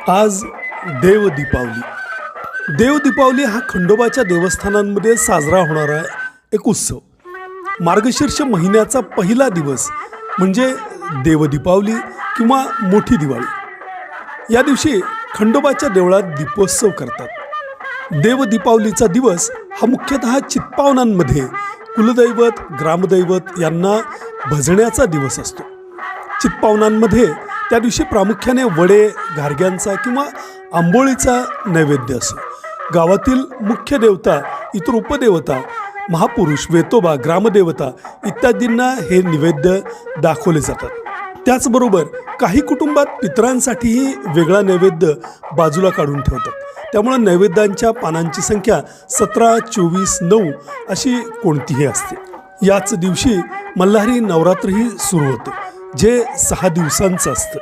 आज देव दीपावली। देव दीपावली हा खंडोबाच्या देवस्थानांमध्ये साजरा होणारा एक उत्सव। मार्गशीर्ष महिन्याचा पहिला दिवस म्हणजे देव दीपावली किंवा मोठी दिवाळी। या दिवशी खंडोबाच्या देवळात दीपोत्सव करतात। देव दीपावलीचा दिवस हा मुख्यतः चित्पावनांमध्ये कुलदैवत ग्रामदैवत यांना भजण्याचा दिवस असतो। चित्पावनांमध्ये त्या दिवशी प्रामुख्याने वडे घारग्यांचा किंवा आंबोळीचा नैवेद्य असतो। गावातील मुख्य देवता इतर उपदेवता महापुरुष वेतोबा ग्रामदेवता इत्यादींना हे नैवेद्य दाखवले जातात। त्याचबरोबर काही कुटुंबात पितरांसाठीही वेगळा नैवेद्य बाजूला काढून ठेवतात। त्यामुळे नैवेद्यांच्या पानांची संख्या 17, 24, 9 अशी कोणतीही असते। याच दिवशी मल्हारी नवरात्रही सुरू होते जे 6 दिवसांचं असतं।